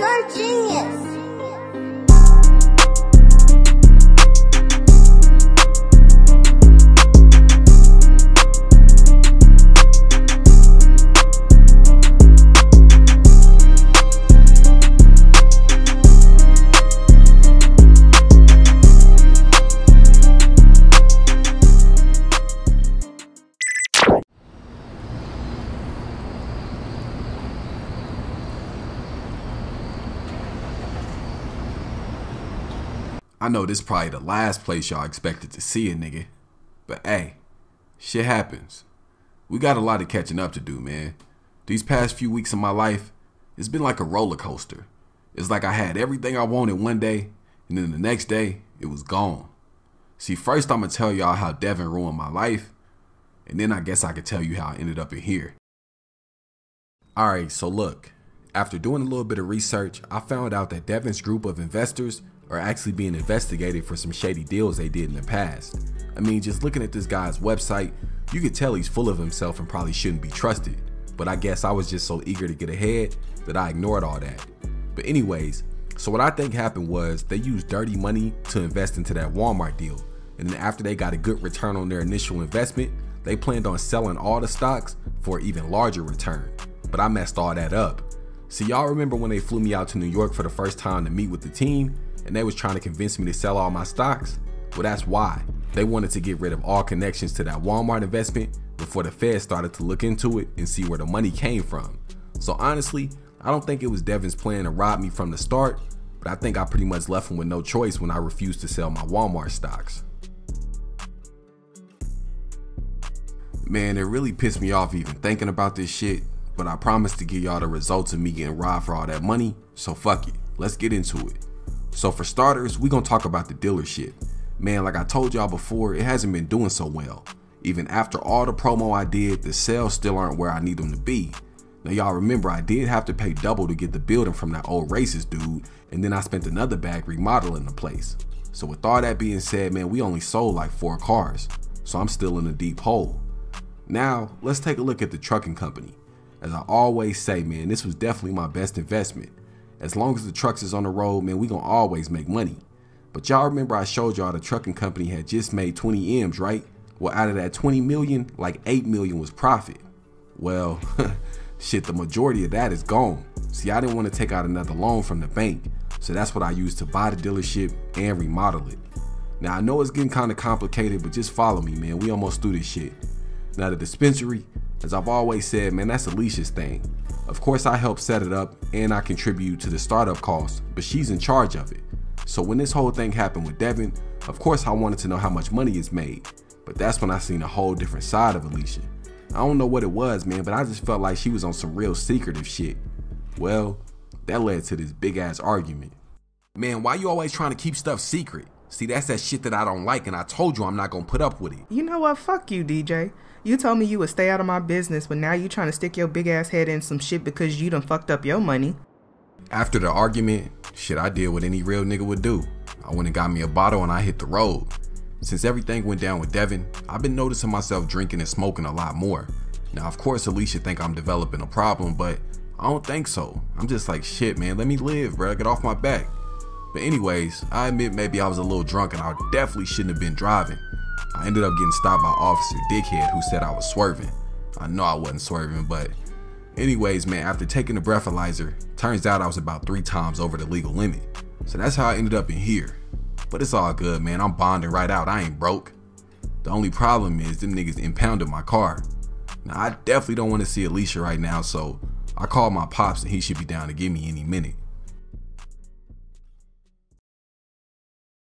You're a genius. I know this probably the last place y'all expected to see a nigga, but hey, shit happens. We got a lot of catching up to do, man. These past few weeks of my life, it's been like a roller coaster. It's like I had everything I wanted one day, and then the next day, it was gone. See, first I'm gonna tell y'all how Devin ruined my life, and then I guess I could tell you how I ended up in here. Alright, so look, after doing a little bit of research, I found out that Devin's group of investors are actually being investigated for some shady deals they did in the past. I mean, just looking at this guy's website, you could tell he's full of himself and probably shouldn't be trusted. But I guess I was just so eager to get ahead that I ignored all that. But anyways, so what I think happened was they used dirty money to invest into that Walmart deal. And then after they got a good return on their initial investment, they planned on selling all the stocks for an even larger return. But I messed all that up. See, y'all remember when they flew me out to New York for the first time to meet with the team? And they was trying to convince me to sell all my stocks? Well, that's why. They wanted to get rid of all connections to that Walmart investment before the Fed started to look into it and see where the money came from. So honestly, I don't think it was Devin's plan to rob me from the start, but I think I pretty much left him with no choice when I refused to sell my Walmart stocks. Man, it really pissed me off even thinking about this shit, but I promised to give y'all the results of me getting robbed for all that money, so fuck it, let's get into it. So for starters, we gonna talk about the dealership. Man, like I told y'all before, it hasn't been doing so well. Even after all the promo I did, the sales still aren't where I need them to be. Now y'all remember I did have to pay double to get the building from that old racist dude, and then I spent another bag remodeling the place. So with all that being said, man, we only sold like 4 cars, so I'm still in a deep hole. Now, let's take a look at the trucking company. As I always say, man, this was definitely my best investment. As long as the trucks is on the road, man, we gonna always make money. But y'all remember I showed y'all the trucking company had just made 20 M's, right? Well, out of that 20 million, like 8 million was profit. Well, shit, the majority of that is gone. See, I didn't want to take out another loan from the bank, so that's what I used to buy the dealership and remodel it. Now, I know it's getting kind of complicated, but just follow me, man. We almost through this shit. Now, the dispensary, as I've always said, man, that's Alicia's thing. Of course, I helped set it up and I contribute to the startup costs, but she's in charge of it. So when this whole thing happened with Devin, of course I wanted to know how much money is made, but that's when I seen a whole different side of Alicia. I don't know what it was, man, but I just felt like she was on some real secretive shit. Well, that led to this big ass argument. Man, why you always trying to keep stuff secret? See, that's that shit that I don't like, and I told you I'm not gonna put up with it. You know what? Fuck you, DJ. You told me you would stay out of my business, but now you trying to stick your big ass head in some shit because you done fucked up your money. After the argument, shit, I did what any real nigga would do. I went and got me a bottle and I hit the road. Since everything went down with Devin, I've been noticing myself drinking and smoking a lot more. Now, of course, Alicia think I'm developing a problem, but I don't think so. I'm just like, shit, man, let me live, bro. Get off my back. But anyways, I admit maybe I was a little drunk and I definitely shouldn't have been driving. I ended up getting stopped by Officer Dickhead who said I was swerving. I know I wasn't swerving, but anyways, man, after taking the breathalyzer, turns out I was about 3 times over the legal limit. So that's how I ended up in here. But it's all good, man. I'm bonding right out. I ain't broke. The only problem is them niggas impounded my car. Now, I definitely don't want to see Alicia right now, so I called my pops and he should be down to get me any minute.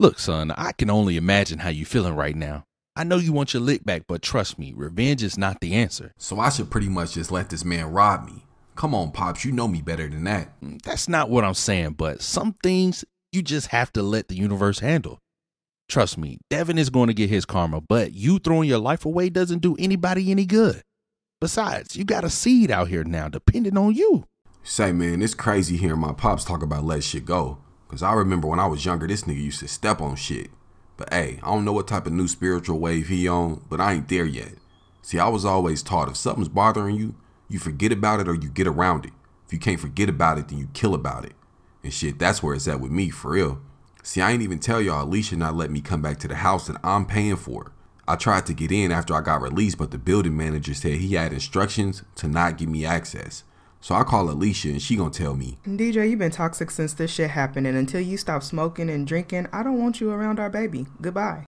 Look, son, I can only imagine how you feeling right now. I know you want your lick back, but trust me, revenge is not the answer. So I should pretty much just let this man rob me. Come on, Pops, you know me better than that. That's not what I'm saying, but some things you just have to let the universe handle. Trust me, Devin is going to get his karma, but you throwing your life away doesn't do anybody any good. Besides, you got a seed out here now depending on you. Say, man, it's crazy hearing my pops talk about let shit go. Because I remember when I was younger, this nigga used to step on shit. But hey, I don't know what type of new spiritual wave he on, but I ain't there yet. See, I was always taught if something's bothering you, you forget about it or you get around it. If you can't forget about it, then you kill about it. And shit, that's where it's at with me, for real. See, I ain't even tell y'all Alicia not letting me come back to the house that I'm paying for. I tried to get in after I got released, but the building manager said he had instructions to not give me access. So I call Alicia and she gonna tell me, DJ, you been toxic since this shit happened, and until you stop smoking and drinking, I don't want you around our baby. Goodbye.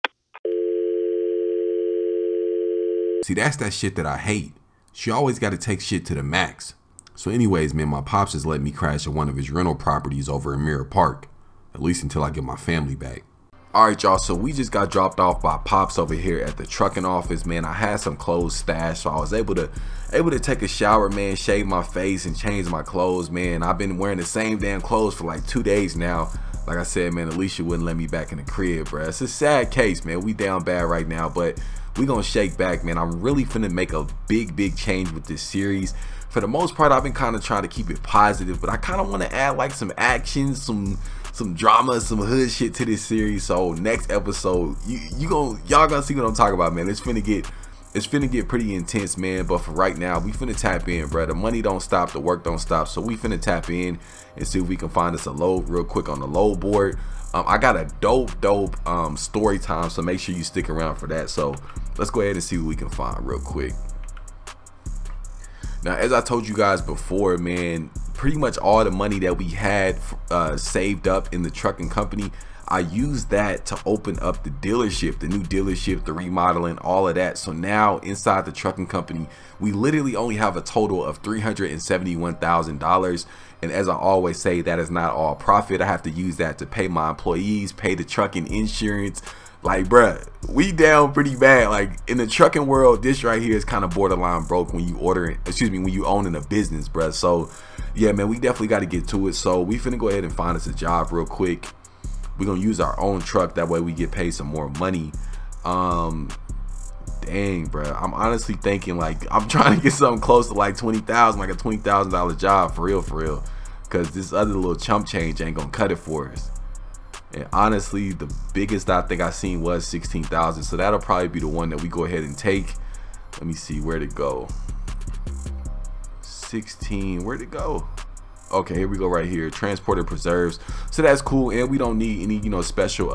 see, that's that shit that I hate. She always gotta take shit to the max. So anyways, man, my pops has let me crash at one of his rental properties over in Mirror Park. At least until I get my family back. Alright y'all, so we just got dropped off by Pops over here at the trucking office, man. I had some clothes stashed, so I was able to take a shower, man, shave my face and change my clothes, man. I've been wearing the same damn clothes for like 2 days now. Like I said, man, Alicia wouldn't let me back in the crib, bruh. It's a sad case, man. We down bad right now, but we gonna shake back, man. I'm really finna make a big change with this series. For the most part, I've been kind of trying to keep it positive, but I kind of want to add like some action, some drama, some hood shit to this series. So next episode, y'all gonna see what I'm talking about, man. It's finna get pretty intense, man. But for right now, we finna tap in, bro. The money don't stop, the work don't stop. So we finna tap in and see if we can find us a load real quick on the load board. I got a dope story time, so make sure you stick around for that. So let's go ahead and see what we can find real quick. Now, as I told you guys before, man, pretty much all the money that we had saved up in the trucking company, I used that to open up the dealership, the new dealership, the remodeling, all of that. So now inside the trucking company, we literally only have a total of $371,000. And as I always say, that is not all profit. I have to use that to pay my employees, pay the trucking insurance. Like, bruh, we down pretty bad. Like, in the trucking world, this right here is kind of borderline broke when you when you owning a business, bruh. So yeah, man, we definitely got to get to it. So we finna go ahead and find us a job real quick. We're gonna use our own truck, that way we get paid some more money. Dang, bruh, I'm honestly thinking like I'm trying to get something close to like 20,000, like a $20,000 job, for real, because this other little chump change ain't gonna cut it for us. And honestly, the biggest I think I seen was 16,000. So that'll probably be the one that we go ahead and take. Let me see where to go. 16, where'd it go? Okay, here we go right here. Transported preserves. So that's cool. And we don't need any, special,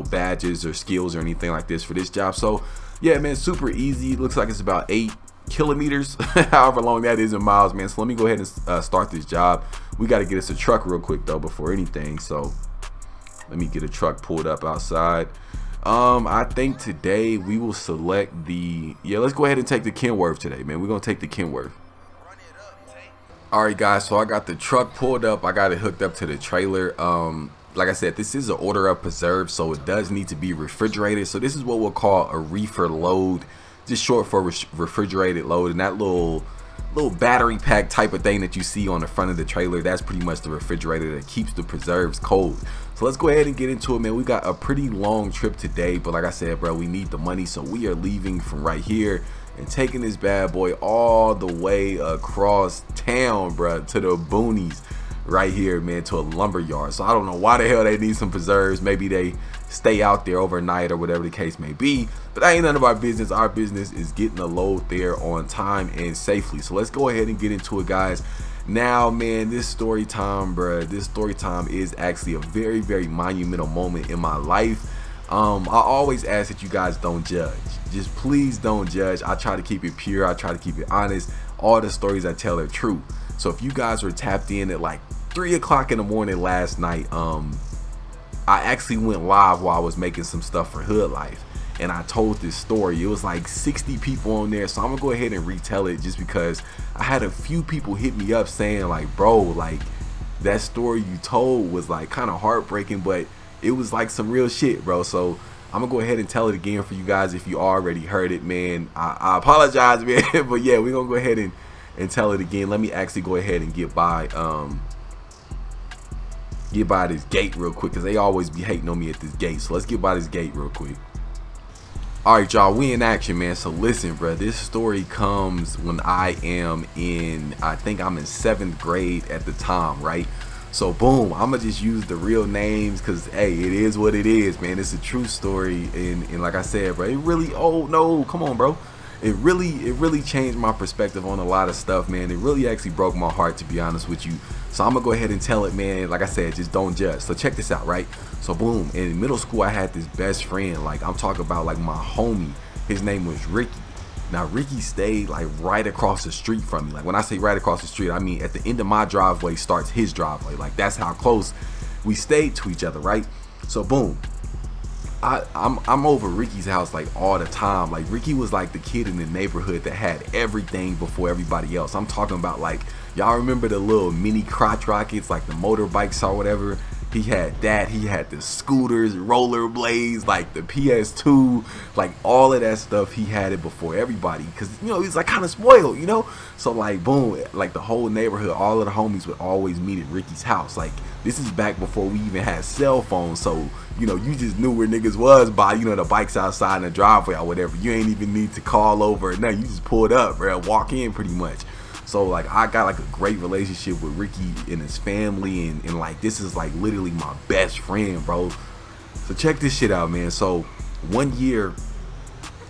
badges or skills or anything like this for this job. So yeah, man, super easy. Looks like it's about 8 kilometers, however long that is in miles, man. So let me go ahead and start this job. We got to get us a truck real quick though before anything. So let me get a truck pulled up outside. I think today we will select let's go ahead and take the Kenworth today, man. We're gonna take the Kenworth. Alright guys, so I got the truck pulled up. I got it hooked up to the trailer. Like I said, this is an order of preserves, so it does need to be refrigerated. So this is what we'll call a reefer load, just short for refrigerated load. And that little battery pack type of thing that you see on the front of the trailer, that's pretty much the refrigerator that keeps the preserves cold. So let's go ahead and get into it, man. We got a pretty long trip today, but like I said, bro, we need the money, so we are leaving from right here and taking this bad boy all the way across town, bro, to the boonies right here, man, to a lumber yard. So I don't know why the hell they need some preserves. Maybe they stay out there overnight or whatever the case may be, but that ain't none of our business. Our business is getting the load there on time and safely. So let's go ahead and get into it, guys. Now, man, this story time, bruh, this story time is actually a very monumental moment in my life. I always ask that you guys don't judge. Just please don't judge. I try to keep it pure. I try to keep it honest. All the stories I tell are true. So if you guys were tapped in at like 3 o'clock in the morning last night, I actually went live while I was making some stuff for Hood Life, and I told this story. It was like 60 people on there, so I'm gonna go ahead and retell it just because I had a few people hit me up saying like, bro, like that story you told was like kind of heartbreaking, but it was like some real shit, bro. So I'm gonna go ahead and tell it again for you guys if you already heard it, man. I apologize, man, but yeah, we're gonna go ahead and tell it again. Let me actually go ahead and get by this gate real quick, because they always be hating on me at this gate. So let's get by this gate real quick. Alright y'all, we in action, man. So listen, bro, this story comes when I think I'm in 7th grade at the time, right? So boom, I'ma just use the real names, because hey, it is what it is, man. It's a true story. And like I said, bro, it really, oh no, come on, bro, it really changed my perspective on a lot of stuff, man. It really actually broke my heart, to be honest with you. So I'm gonna go ahead and tell it, man. Like I said, just don't judge. So check this out, right? So boom, in middle school I had this best friend, like I'm talking about like my homie. His name was Ricky. Now Ricky stayed like right across the street from me. Like when I say right across the street, I mean at the end of my driveway starts his driveway. Like that's how close we stayed to each other, right? So boom, I'm over Ricky's house like all the time. Like Ricky was like the kid in the neighborhood that had everything before everybody else. I'm talking about like, y'all remember the little mini crotch rockets, like the motorbikes or whatever? He had that. He had the scooters, rollerblades, like the PS2, like all of that stuff. He had it before everybody because, you know, he's like kind of spoiled, you know? So like, boom, like the whole neighborhood, all of the homies would always meet at Ricky's house. Like this is back before we even had cell phones. So, you know, you just knew where niggas was by, you know, the bikes outside in the driveway or whatever. You ain't even need to call over or nothing. You just pulled up, bro, walk in pretty much. So like I got like a great relationship with Ricky and his family, and like this is like literally my best friend, bro. So check this shit out, man. So one year,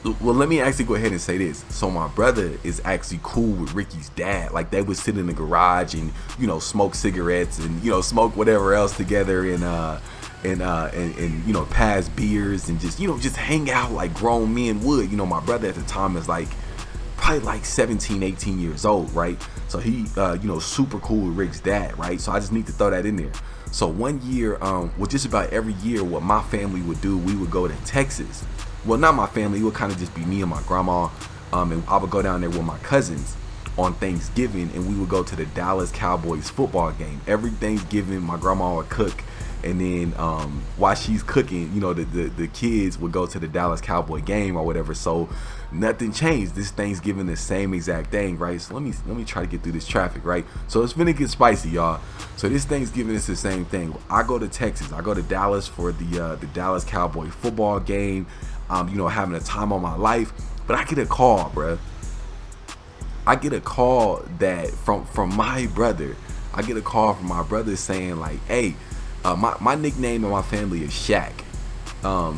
well, let me actually go ahead and say this. So my brother is actually cool with Ricky's dad. Like they would sit in the garage and, you know, smoke cigarettes and, you know, smoke whatever else together and you know, pass beers and just, you know, just hang out like grown men would. You know, my brother at the time is like probably like 17, 18 years old, right? So he, you know, super cool with Rick's dad, right? So I just need to throw that in there. So one year, well, just about every year, what my family would do, we would go to Texas. Well, not my family, it would kind of just be me and my grandma, and I would go down there with my cousins on Thanksgiving, and we would go to the Dallas Cowboys football game. Every Thanksgiving, my grandma would cook, and then while she's cooking, you know, the kids would go to the Dallas Cowboy game or whatever. So nothing changed. This Thanksgiving, the same exact thing, right? So let me try to get through this traffic, right? So it's gonna get spicy, y'all. So this Thanksgiving is the same thing. I go to Texas. I go to Dallas for the Dallas Cowboy football game. You know, having a time of my life. But I get a call, bruh. I get a call that from my brother. I get a call from my brother saying like, hey, my nickname in my family is Shaq.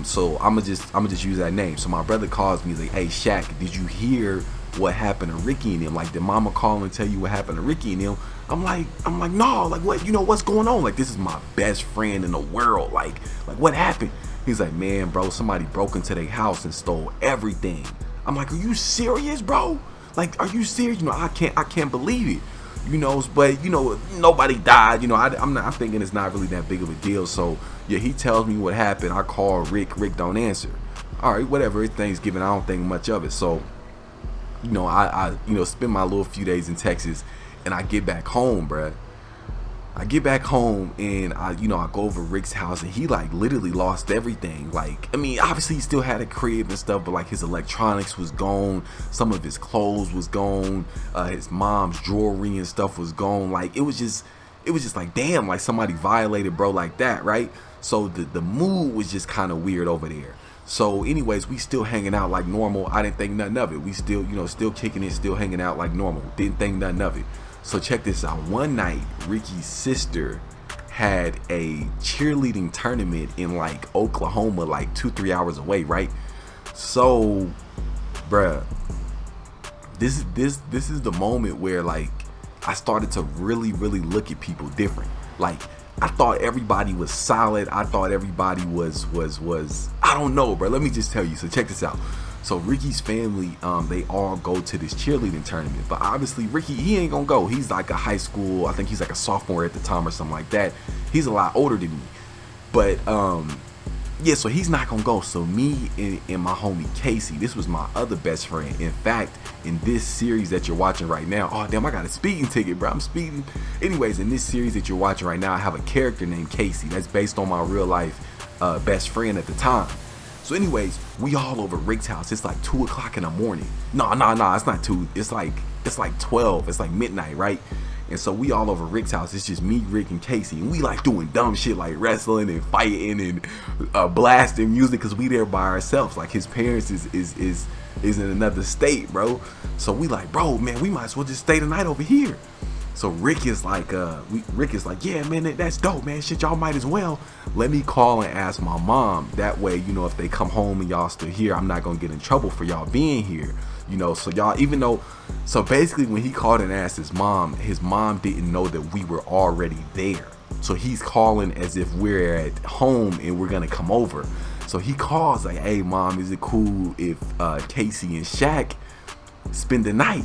So I'ma just use that name. So my brother calls me, he's like, hey Shaq, did you hear what happened to Ricky and him? Like, did mama call and tell you what happened to Ricky and him? I'm like, no, like what, you know, what's going on? Like, this is my best friend in the world. Like what happened? He's like, man, bro, somebody broke into their house and stole everything. I'm like, are you serious, bro? Like, are you serious? You know, I can't believe it. You know, but you know, nobody died. You know, I'm thinking it's not really that big of a deal. So yeah, he tells me what happened. I call Rick don't answer. All right, whatever, it's Thanksgiving, I don't think much of it. So, you know, I you know, spend my little few days in Texas, and I get back home, bruh. I get back home and I go over Rick's house, and he like literally lost everything. Like, I mean, obviously he still had a crib and stuff, but like his electronics was gone, some of his clothes was gone, his mom's jewelry and stuff was gone. Like it was just like, damn, like somebody violated bro like that, right? So the mood was just kind of weird over there. So anyways, we still hanging out like normal. I didn't think nothing of it. We still, you know, still kicking it, still hanging out like normal. Didn't think nothing of it. So check this out. One night, Ricky's sister had a cheerleading tournament in like Oklahoma, like 2-3 hours away, right? So, bruh, this is the moment where like I started to really look at people different. Like, I thought everybody was solid. I thought everybody was I don't know, bro. Let me just tell you. So check this out. So Ricky's family, they all go to this cheerleading tournament, but obviously Ricky, he ain't gonna go. He's like a high school, I think he's like a sophomore at the time or something like that. He's a lot older than me, but yeah, so he's not gonna go. So me and my homie Casey, this was my other best friend. In fact, in this series that you're watching right now, oh damn, I got a speeding ticket, bro, I'm speeding. Anyways, in this series that you're watching right now, I have a character named Casey that's based on my real life best friend at the time. So anyways, we all over Rick's house. It's like 2 o'clock in the morning. No, it's not 2. It's like 12. It's like midnight, right? And so we all over Rick's house. It's just me, Rick, and Casey, and we like doing dumb shit like wrestling and fighting and blasting music because we there by ourselves. Like his parents is in another state, bro. So we like, bro, man, we might as well just stay the night over here. So Rick is like, yeah, man, that's dope, man. Shit, y'all might as well. Let me call and ask my mom. That way, you know, if they come home and y'all still here, I'm not gonna get in trouble for y'all being here. You know, so y'all, even though, so basically when he called and asked his mom didn't know that we were already there. So he's calling as if we're at home and we're gonna come over. So he calls like, hey mom, is it cool if Casey and Shaq spend the night?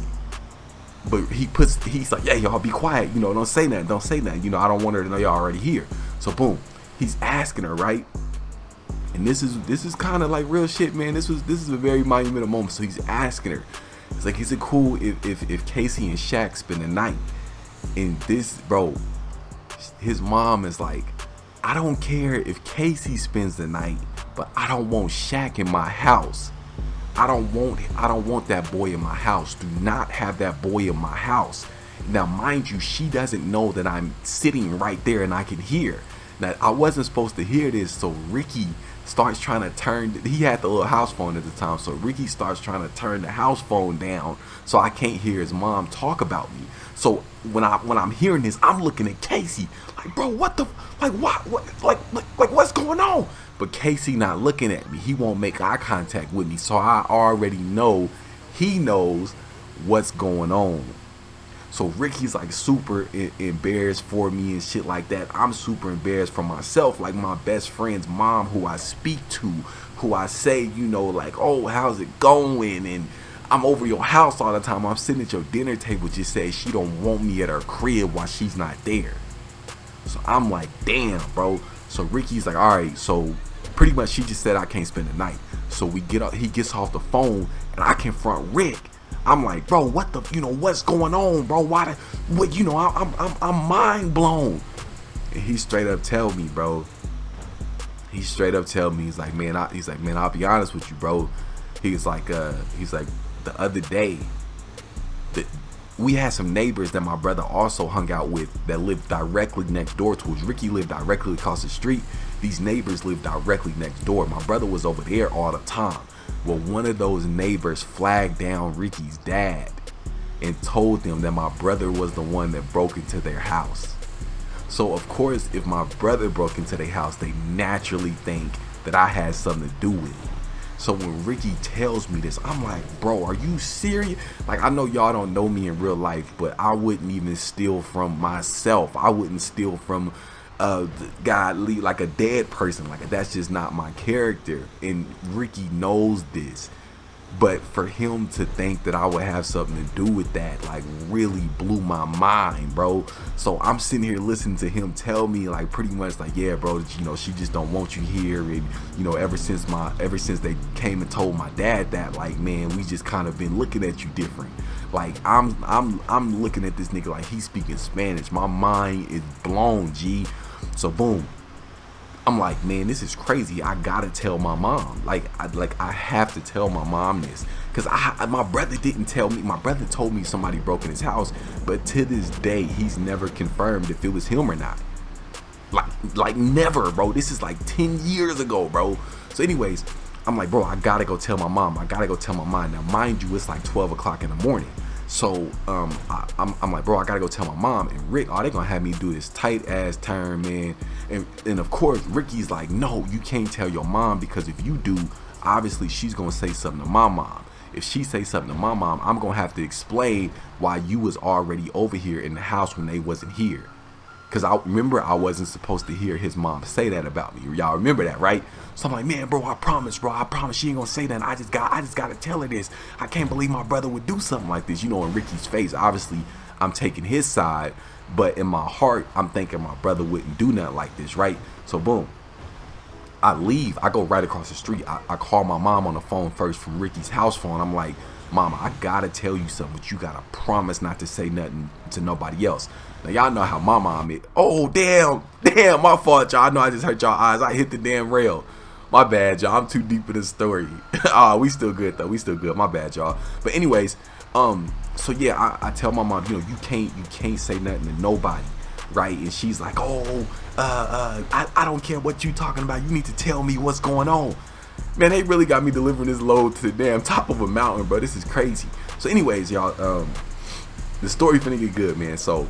But he's like, yeah, y'all be quiet, you know, don't say nothing, you know, I don't want her to know y'all already here. So boom, he's asking her, right? And this is kind of like real shit, man. This is a very monumental moment. So he's asking her, it's like, is it cool if Casey and Shaq spend the night? And this, bro, his mom is like, I don't care if Casey spends the night, but I don't want Shaq in my house. I don't want that boy in my house. Do not have that boy in my house. Now, mind you, she doesn't know that I'm sitting right there and I can hear. Now, I wasn't supposed to hear this, so Ricky starts trying to turn, he had the little house phone at the time, so Ricky starts trying to turn the house phone down so I can't hear his mom talk about me. So when I'm hearing this, I'm looking at Casey like, bro, what the, like what what's going on? But Casey not looking at me. He won't make eye contact with me. So I already know he knows what's going on. So Ricky's like super embarrassed for me and shit like that. I'm super embarrassed for myself. Like my best friend's mom, who I speak to, who I say, you know, like, oh, how's it going? And I'm over your house all the time. I'm sitting at your dinner table. Just say she don't want me at her crib while she's not there. So I'm like, damn, bro. So Ricky's like, all right, so pretty much she just said I can't spend the night. So we get up, he gets off the phone and I confront Rick. I'm like, bro, what the, you know, what's going on, bro? What, you know, I'm mind blown. And he straight up tell me, bro. He straight up tell me, he's like, man, I'll be honest with you, bro. He's like, the other day, we had some neighbors that my brother also hung out with that lived directly next door to us. Ricky lived directly across the street. These neighbors lived directly next door. My brother was over there all the time. Well, one of those neighbors flagged down Ricky's dad and told them that my brother was the one that broke into their house. So of course, if my brother broke into their house, they naturally think that I had something to do with it. So when Ricky tells me this, I'm like, bro, are you serious? Like, I know y'all don't know me in real life, but I wouldn't even steal from myself. I wouldn't steal from like a dead person. Like, that's just not my character. And Ricky knows this. But for him to think that I would have something to do with that, like, really blew my mind, bro. So I'm sitting here listening to him tell me, like, pretty much like, yeah, bro, you know, she just don't want you here. And, you know, ever since they came and told my dad that, like, man, we just kind of been looking at you different. Like, I'm looking at this nigga like he's speaking Spanish. My mind is blown, G. So boom, I'm like, man, this is crazy. I gotta tell my mom. I have to tell my mom this, because my brother didn't tell me. My brother told me somebody broke in his house, but to this day, he's never confirmed if it was him or not. Like never, bro. This is like 10 years ago, bro. So anyways, I'm like, bro, I gotta go tell my mom. Now, mind you, it's like 12 o'clock in the morning. So I'm like, bro, I gotta go tell my mom. And Rick, they gonna have me do this tight ass turn, man. And of course, Ricky's like, no, you can't tell your mom, because if you do, obviously she's gonna say something to my mom. If she say something to my mom, I'm gonna have to explain why you was already over here in the house when they wasn't here. Because I remember I wasn't supposed to hear his mom say that about me. Y'all remember that, right? So I'm like, man, bro, I promise she ain't gonna say that. I just gotta tell her this. I can't believe my brother would do something like this. You know, in Ricky's face, obviously I'm taking his side, but in my heart, I'm thinking my brother wouldn't do nothing like this, right? So boom, I leave. I go right across the street. I call my mom on the phone first from Ricky's house phone. I'm like, mama, I gotta tell you something, but you gotta promise not to say nothing to nobody else. Now, y'all know how my mom is. Oh, damn, my fault, y'all. I know I just hurt y'all eyes. I hit the damn rail. My bad, y'all. I'm too deep in this story. We still good, though. We still good. My bad, y'all. But anyways, so yeah, I tell my mom, you know, you can't say nothing to nobody, right? And she's like, oh, I don't care what you talking about. You need to tell me what's going on. Man, they really got me delivering this load to the damn top of a mountain, bro. This is crazy. So anyways, y'all, the story finna get good, man. So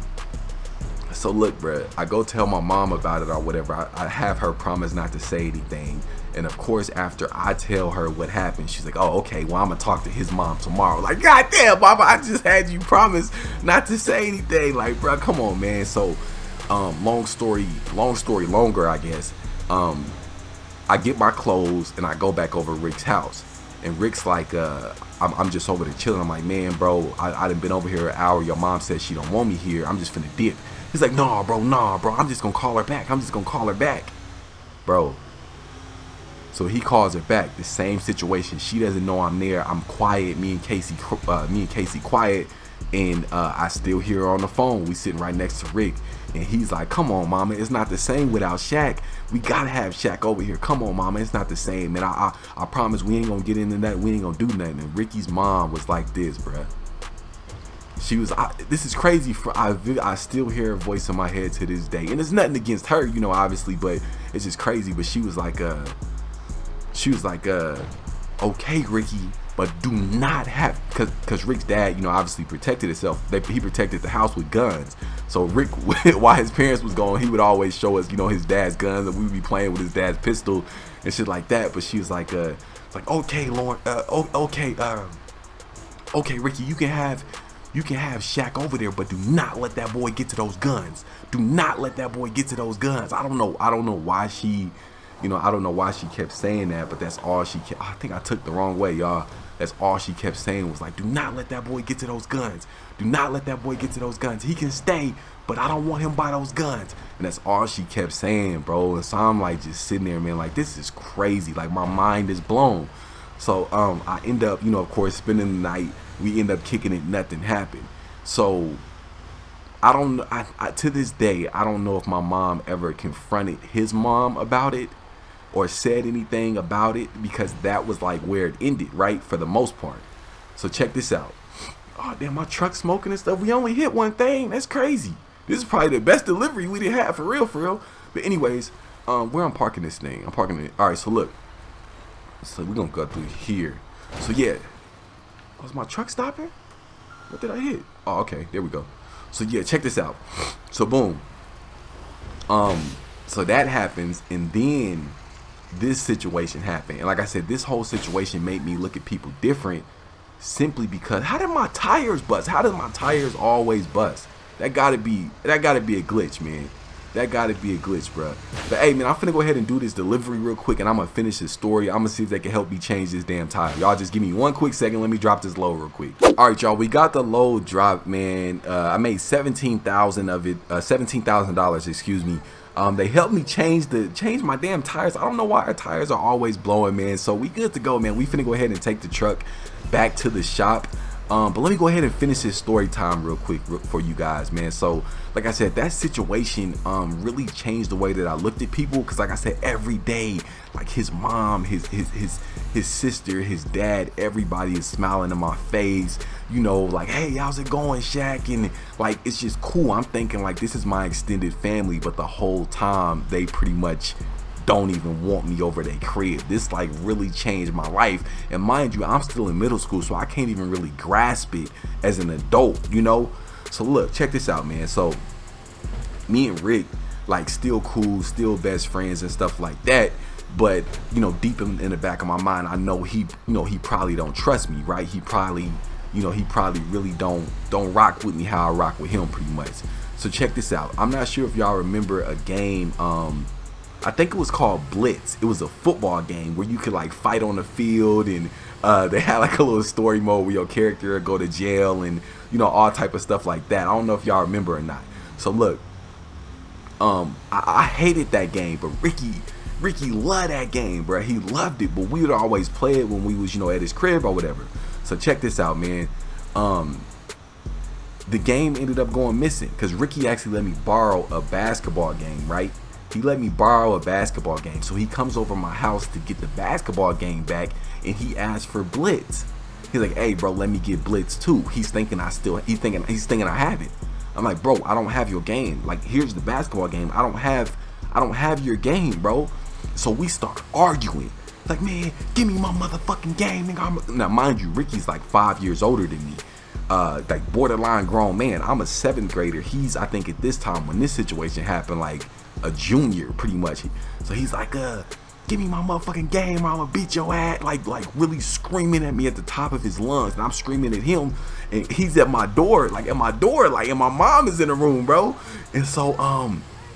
look, bruh, I go tell my mom about it or whatever. I have her promise not to say anything. And of course, after I tell her what happened, she's like, oh, okay, well, I'm gonna talk to his mom tomorrow. Like, goddamn, mama, I just had you promise not to say anything. Like, bruh, come on, man. So, long story longer, I guess. I get my clothes and I go back over to Rick's house. And Rick's like, I'm just over there chilling. I'm like, man, bro, I done been over here an hour. Your mom said she don't want me here. I'm just finna dip. He's like, nah, bro. I'm just gonna call her back. Bro. So he calls her back. The same situation. She doesn't know I'm there. I'm quiet. Me and Casey quiet. And I still hear her on the phone. We sitting right next to Rick. And he's like, come on, mama. It's not the same without Shaq. We gotta have Shaq over here. Come on, mama. It's not the same. And I promise we ain't gonna get into that. We ain't gonna do nothing. And Ricky's mom was like this, bruh. She was, this is crazy. I still hear her voice in my head to this day. And it's nothing against her, you know, obviously. But it's just crazy. But she was like, okay, Ricky, but do not have, because Rick's dad, you know, obviously protected himself. He protected the house with guns. So Rick, while his parents was gone, he would always show us, you know, his dad's guns, and we would be playing with his dad's pistol and shit like that. But she was like, okay, Lauren, okay, Ricky, you can have Shaq over there, but do not let that boy get to those guns. Do not let that boy get to those guns. I don't know why she, you know, I don't know why she kept saying that, but that's all she kept. I think I took the wrong way, y'all. That's all she kept saying was like, do not let that boy get to those guns. Do not let that boy get to those guns. He can stay, but I don't want him by those guns. And that's all she kept saying, bro. And so I'm like just sitting there, man, like this is crazy. Like my mind is blown. So I end up, you know, of course, spending the night. We end up kicking it. Nothing happened. So I don't, to this day, I don't know if my mom ever confronted his mom about it or said anything about it, because that was like where it ended, right, for the most part. So check this out. Oh damn, my truck's smoking and stuff. We only hit one thing. That's crazy. This is probably the best delivery we did have, for real. But anyways, where I'm parking this thing, I'm parking it. All right, so look, so we're gonna go through here. So yeah, was my truck stopping? What did I hit? Oh, okay, there we go. So yeah, check this out. So boom, so that happens, and then this situation happened. And like I said, this whole situation made me look at people different, simply because how did my tires bust? How did my tires always bust? That gotta be a glitch, man. That gotta be a glitch, bro. But hey, man, I'm finna go ahead and do this delivery real quick, and I'm gonna finish this story. I'm gonna see if they can help me change this damn tire. Y'all just give me one quick second. Let me drop this load real quick. All right, y'all, we got the load dropped, man. I made $17,000 of it, $17,000, excuse me. They helped me change my damn tires. I don't know why our tires are always blowing, man. So we good to go, man. We finna go ahead and take the truck back to the shop. But let me go ahead and finish this story time real quick for you guys, man. So like I said, that situation really changed the way that I looked at people, because like I said, every day, like his mom, his sister, his dad, everybody is smiling in my face, you know, like, hey, how's it going, Shaq? And like, it's just cool. I'm thinking like, this is my extended family, but the whole time they pretty much don't even want me over their crib. This like really changed my life. And mind you, I'm still in middle school, so I can't even really grasp it as an adult, you know. So look, check this out, man. So me and Rick, like, still cool, still best friends and stuff like that. But you know, deep in the back of my mind, I know he probably don't trust me, right? He probably really don't rock with me how I rock with him, pretty much. So check this out. I'm not sure if y'all remember a game, I think it was called Blitz. It was a football game where you could like fight on the field, and they had like a little story mode where your character would go to jail, and you know, all type of stuff like that. I don't know if y'all remember or not. So look, I hated that game, but Ricky loved that game, bro. He loved it, but we would always play it when we was, you know, at his crib or whatever. So check this out, man. The game ended up going missing because Ricky actually let me borrow a basketball game, right? He let me borrow a basketball game. So he comes over my house to get the basketball game back, and he asked for Blitz. He's like, hey, bro, let me get Blitz too. He's thinking I have it. I'm like, bro, I don't have your game. Like, here's the basketball game. I don't have your game, bro. So we start arguing. Like, man, give me my motherfucking game. Now, mind you, Ricky's like 5 years older than me. like borderline grown man. I'm a 7th grader. He's, I think at this time when this situation happened, like a junior pretty much. So he's like, give me my motherfucking game or I'm gonna beat your ass, like really screaming at me at the top of his lungs, and I'm screaming at him, and he's at my door, like and my mom is in the room, bro. And so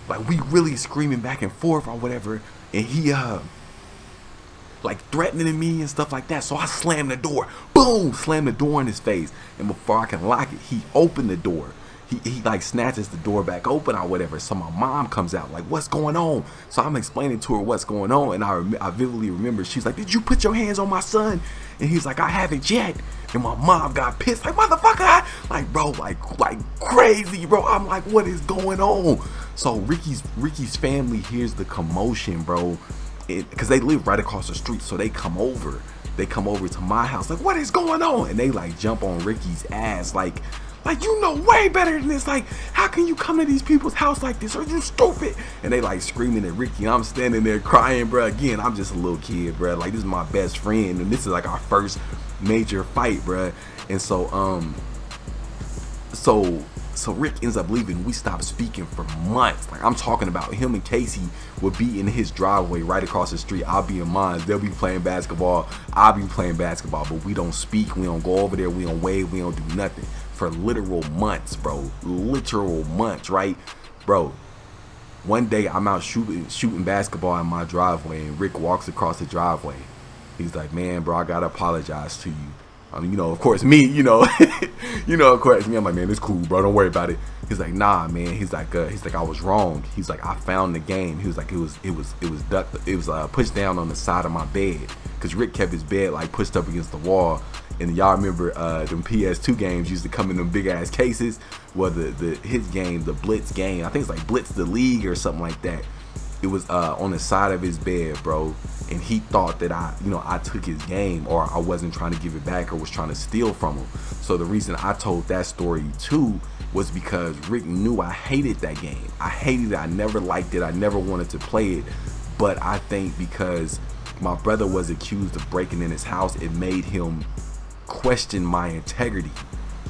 like we really screaming back and forth or whatever, and he like threatening me and stuff like that. So I slammed the door, boom, slammed the door in his face, and before I can lock it, he opened the door. He like snatches the door back open or whatever. So my mom comes out like, what's going on? So I'm explaining to her what's going on, and I vividly remember she's like, did you put your hands on my son? And he's like, I haven't yet. And my mom got pissed, like, motherfucker, like bro, like crazy, bro. I'm like, what is going on? So Ricky's family hears the commotion, bro, because they live right across the street. So they come over to my house, like, what is going on? And they like jump on Ricky's ass, like you know way better than this. Like, how can you come to these people's house like this? Are you stupid? And they like screaming at Ricky. I'm standing there crying, bro. Again, I'm just a little kid, bro. Like, this is my best friend, and this is like our first major fight, bro. And so so Rick ends up leaving. We stopped speaking for months. Like, I'm talking about him and Casey would be in his driveway right across the street. I'll be in mine. They'll be playing basketball. I'll be playing basketball. But we don't speak. We don't go over there. We don't wave. We don't do nothing for literal months, bro. Literal months, right, bro? One day I'm out shooting basketball in my driveway, and Rick walks across the driveway. He's like, man, bro, I gotta apologize to you. I mean, you know, of course, me, you know, of course, me. I'm like, man, it's cool, bro. Don't worry about it. He's like, nah, man. He's like, I was wrong. He's like, I found the game. He was like, it was pushed down on the side of my bed, because Rick kept his bed like pushed up against the wall. And y'all remember them PS2 games used to come in them big ass cases. Well, his game, the Blitz game, I think it's like Blitz the League or something like that. It was on the side of his bed, bro. And he thought that I took his game, or I wasn't trying to give it back, or was trying to steal from him. So the reason I told that story too was because Rick knew I hated that game. I hated it. I never liked it. I never wanted to play it. But I think because my brother was accused of breaking in his house, it made him question my integrity.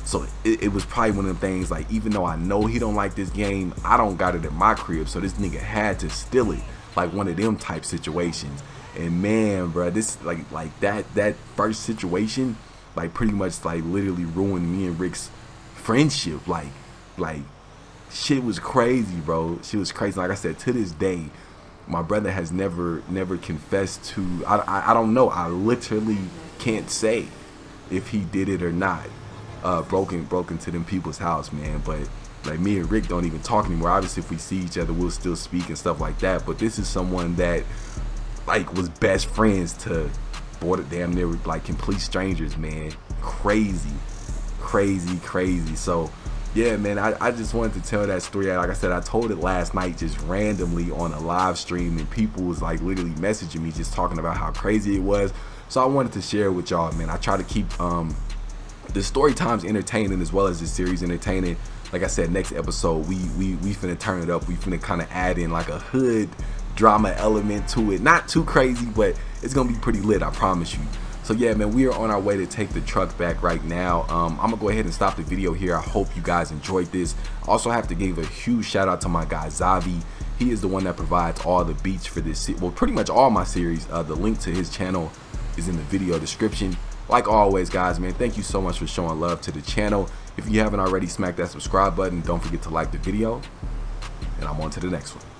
So it was probably one of the things, like, even though I know he don't like this game, I don't got it at my crib, so this nigga had to steal it, like one of them type situations. And man, bro, this like that first situation, like, pretty much like literally ruined me and Rick's friendship. Like shit was crazy, bro. Shit was crazy. Like I said, to this day, my brother has never confessed to. I don't know. I literally can't say if he did it or not. Broke into them people's house, man. But like, me and Rick don't even talk anymore. Obviously, if we see each other, we'll still speak and stuff like that. But this is someone that like was best friends to damn near like complete strangers, man. Crazy. So yeah, man, I just wanted to tell that story. Like I said, I told it last night just randomly on a live stream, and people was like literally messaging me just talking about how crazy it was. So I wanted to share it with y'all, man. I try to keep the story times entertaining as well as the series entertaining. Like I said, next episode we finna turn it up. We finna kind of add in like a hood drama element to it. Not too crazy, but it's gonna be pretty lit, I promise you. So yeah, man, we are on our way to take the truck back right now. I'm gonna go ahead and stop the video here. I hope you guys enjoyed this. Also have to give a huge shout out to my guy Zavi. He is the one that provides all the beats for this, well, pretty much all my series. The link to his channel is in the video description. Like always, guys, man, thank you so much for showing love to the channel. If you haven't already, smack that subscribe button. Don't forget to like the video, and I'm on to the next one.